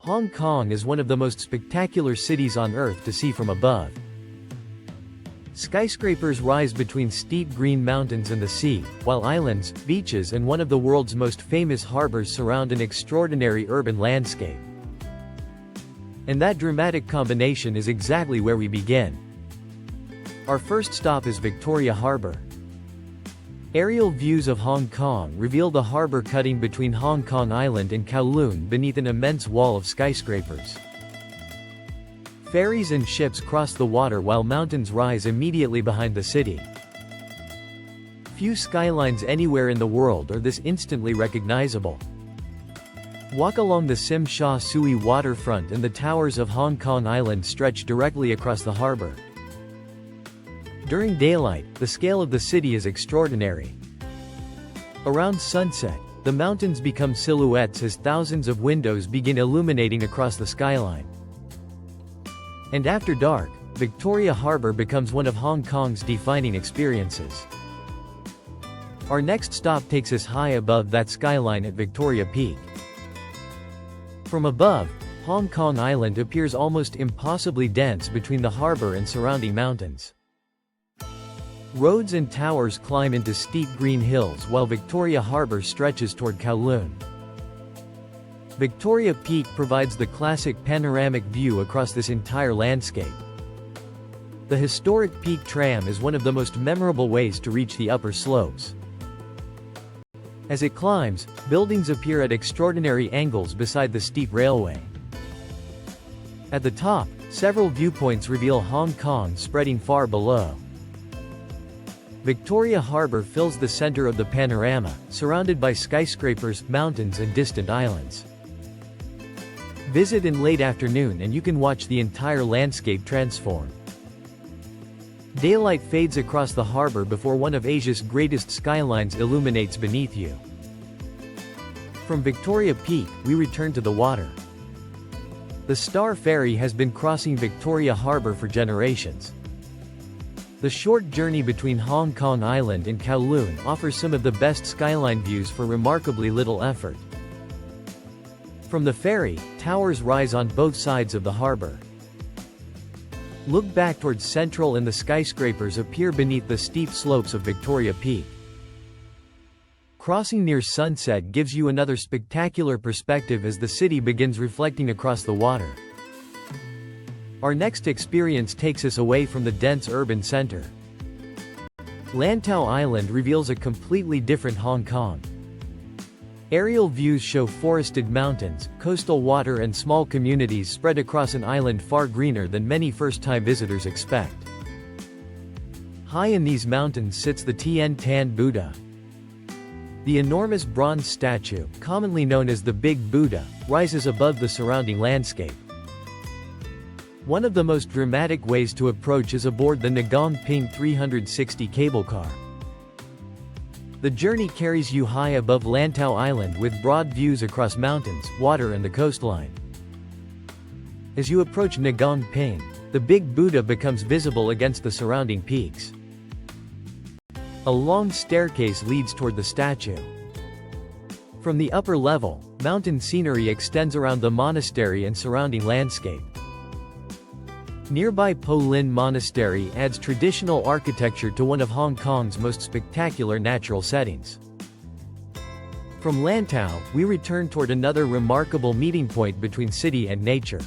Hong Kong is one of the most spectacular cities on Earth to see from above. Skyscrapers rise between steep green mountains and the sea, while islands, beaches and one of the world's most famous harbors surround an extraordinary urban landscape. And that dramatic combination is exactly where we begin. Our first stop is Victoria Harbour. Aerial views of Hong Kong reveal the harbour cutting between Hong Kong Island and Kowloon beneath an immense wall of skyscrapers. Ferries and ships cross the water while mountains rise immediately behind the city. Few skylines anywhere in the world are this instantly recognizable. Walk along the Tsim Sha Tsui waterfront and the towers of Hong Kong Island stretch directly across the harbour. During daylight, the scale of the city is extraordinary. Around sunset, the mountains become silhouettes as thousands of windows begin illuminating across the skyline. And after dark, Victoria Harbour becomes one of Hong Kong's defining experiences. Our next stop takes us high above that skyline at Victoria Peak. From above, Hong Kong Island appears almost impossibly dense between the harbour and surrounding mountains. Roads and towers climb into steep green hills while Victoria Harbour stretches toward Kowloon. Victoria Peak provides the classic panoramic view across this entire landscape. The historic Peak Tram is one of the most memorable ways to reach the upper slopes. As it climbs, buildings appear at extraordinary angles beside the steep railway. At the top, several viewpoints reveal Hong Kong spreading far below. Victoria Harbour fills the center of the panorama, surrounded by skyscrapers, mountains and distant islands. Visit in late afternoon and you can watch the entire landscape transform. Daylight fades across the harbour before one of Asia's greatest skylines illuminates beneath you. From Victoria Peak, we return to the water. The Star Ferry has been crossing Victoria Harbour for generations. The short journey between Hong Kong Island and Kowloon offers some of the best skyline views for remarkably little effort. From the ferry, towers rise on both sides of the harbour. Look back towards Central and the skyscrapers appear beneath the steep slopes of Victoria Peak. Crossing near sunset gives you another spectacular perspective as the city begins reflecting across the water. Our next experience takes us away from the dense urban center. Lantau Island reveals a completely different Hong Kong. Aerial views show forested mountains, coastal water and small communities spread across an island far greener than many first-time visitors expect. High in these mountains sits the Tian Buddha. The enormous bronze statue, commonly known as the Big Buddha, rises above the surrounding landscape. One of the most dramatic ways to approach is aboard the Ngong Ping 360 cable car. The journey carries you high above Lantau Island with broad views across mountains, water and the coastline. As you approach Ngong Ping, the Big Buddha becomes visible against the surrounding peaks. A long staircase leads toward the statue. From the upper level, mountain scenery extends around the monastery and surrounding landscape. Nearby Po Lin Monastery adds traditional architecture to one of Hong Kong's most spectacular natural settings. From Lantau, we return toward another remarkable meeting point between city and nature.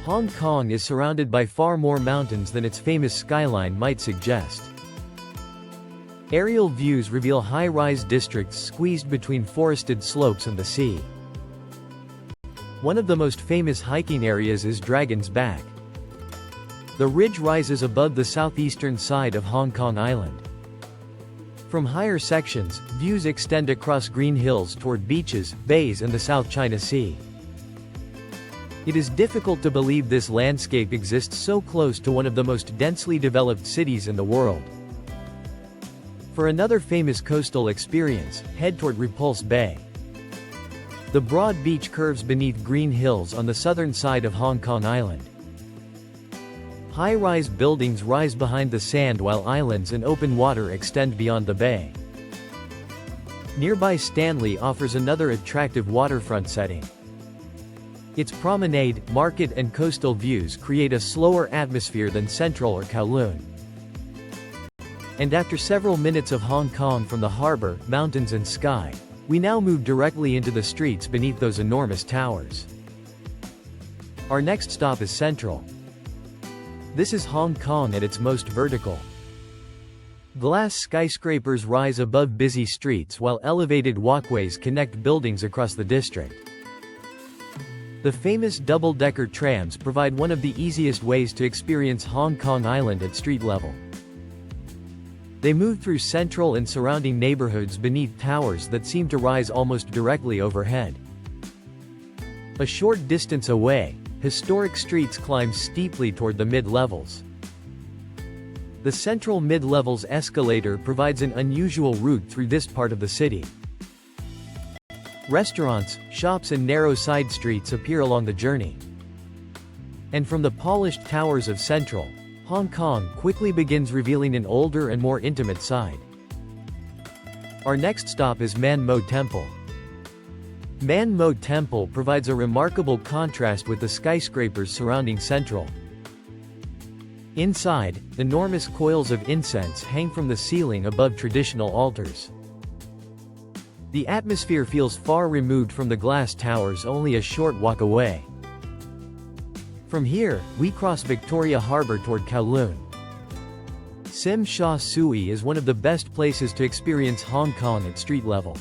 Hong Kong is surrounded by far more mountains than its famous skyline might suggest. Aerial views reveal high-rise districts squeezed between forested slopes and the sea. One of the most famous hiking areas is Dragon's Back. The ridge rises above the southeastern side of Hong Kong Island. From higher sections, views extend across green hills toward beaches, bays and the South China Sea. It is difficult to believe this landscape exists so close to one of the most densely developed cities in the world. For another famous coastal experience, head toward Repulse Bay. The broad beach curves beneath green hills on the southern side of Hong Kong Island. High-rise buildings rise behind the sand while islands and open water extend beyond the bay. Nearby Stanley offers another attractive waterfront setting. Its promenade, market and coastal views create a slower atmosphere than Central or Kowloon. And after several minutes of Hong Kong from the harbor, mountains and sky, we now move directly into the streets beneath those enormous towers. Our next stop is Central. This is Hong Kong at its most vertical. Glass skyscrapers rise above busy streets while elevated walkways connect buildings across the district. The famous double-decker trams provide one of the easiest ways to experience Hong Kong Island at street level. They move through central and surrounding neighborhoods beneath towers that seem to rise almost directly overhead. A short distance away, historic streets climb steeply toward the mid-levels. The central mid-levels escalator provides an unusual route through this part of the city. Restaurants, shops and narrow side streets appear along the journey. And from the polished towers of Central, Hong Kong quickly begins revealing an older and more intimate side. Our next stop is Man Mo Temple. Man Mo Temple provides a remarkable contrast with the skyscrapers surrounding Central. Inside, enormous coils of incense hang from the ceiling above traditional altars. The atmosphere feels far removed from the glass towers only a short walk away. From here, we cross Victoria Harbour toward Kowloon. Tsim Sha Tsui is one of the best places to experience Hong Kong at street level.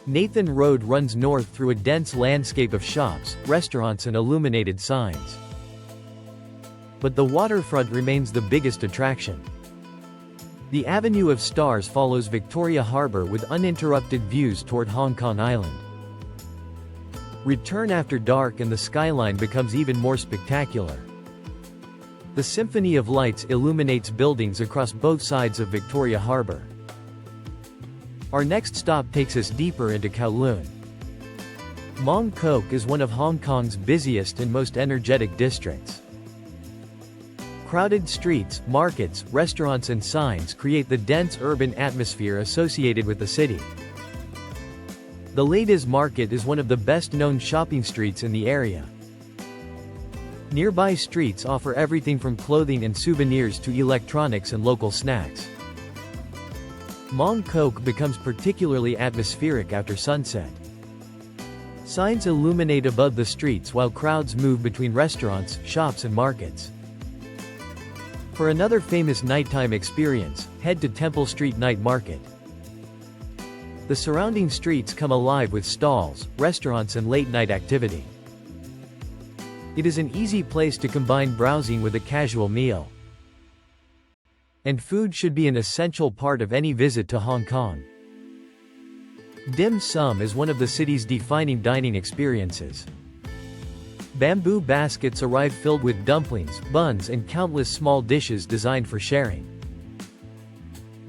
Nathan Road runs north through a dense landscape of shops, restaurants and illuminated signs. But the waterfront remains the biggest attraction. The Avenue of Stars follows Victoria Harbour with uninterrupted views toward Hong Kong Island. Return after dark and the skyline becomes even more spectacular. The symphony of lights illuminates buildings across both sides of Victoria Harbour. Our next stop takes us deeper into Kowloon. Mong Kok is one of Hong Kong's busiest and most energetic districts. Crowded streets, markets, restaurants and signs create the dense urban atmosphere associated with the city. The Ladies Market is one of the best-known shopping streets in the area. Nearby streets offer everything from clothing and souvenirs to electronics and local snacks. Mong Kok becomes particularly atmospheric after sunset. Signs illuminate above the streets while crowds move between restaurants, shops and markets. For another famous nighttime experience, head to Temple Street Night Market. The surrounding streets come alive with stalls, restaurants and late-night activity. It is an easy place to combine browsing with a casual meal. And food should be an essential part of any visit to Hong Kong. Dim sum is one of the city's defining dining experiences. Bamboo baskets arrive filled with dumplings, buns and countless small dishes designed for sharing.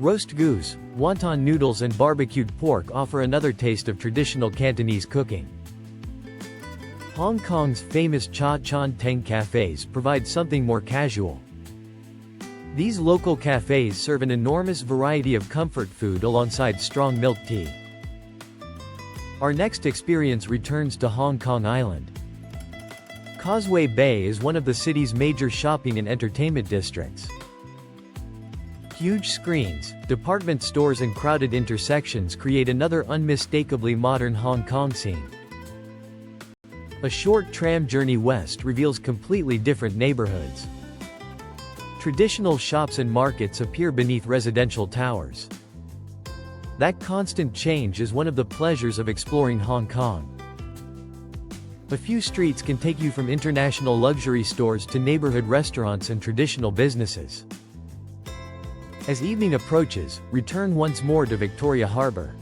Roast goose, wonton noodles and barbecued pork offer another taste of traditional Cantonese cooking. Hong Kong's famous Cha Chan Teng cafes provide something more casual. These local cafes serve an enormous variety of comfort food alongside strong milk tea. Our next experience returns to Hong Kong Island. Causeway Bay is one of the city's major shopping and entertainment districts. Huge screens, department stores and crowded intersections create another unmistakably modern Hong Kong scene. A short tram journey west reveals completely different neighborhoods. Traditional shops and markets appear beneath residential towers. That constant change is one of the pleasures of exploring Hong Kong. A few streets can take you from international luxury stores to neighborhood restaurants and traditional businesses. As evening approaches, return once more to Victoria Harbour.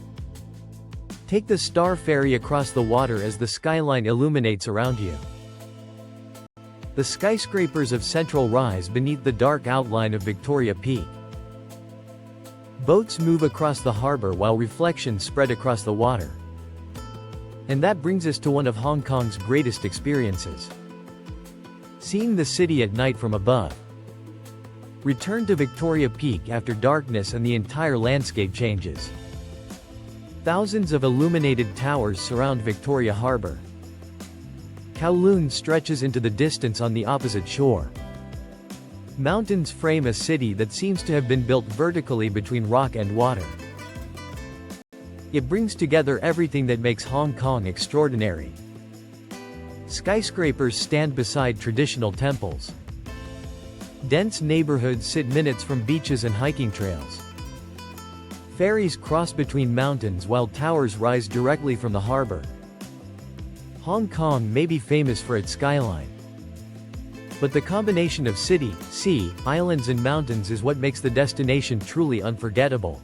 Take the Star Ferry across the water as the skyline illuminates around you. The skyscrapers of Central rise beneath the dark outline of Victoria Peak. Boats move across the harbour while reflections spread across the water. And that brings us to one of Hong Kong's greatest experiences: seeing the city at night from above. Return to Victoria Peak after darkness and the entire landscape changes. Thousands of illuminated towers surround Victoria Harbour. Kowloon stretches into the distance on the opposite shore. Mountains frame a city that seems to have been built vertically between rock and water. It brings together everything that makes Hong Kong extraordinary. Skyscrapers stand beside traditional temples. Dense neighborhoods sit minutes from beaches and hiking trails. Ferries cross between mountains while towers rise directly from the harbor. Hong Kong may be famous for its skyline. But the combination of city, sea, islands and mountains is what makes the destination truly unforgettable.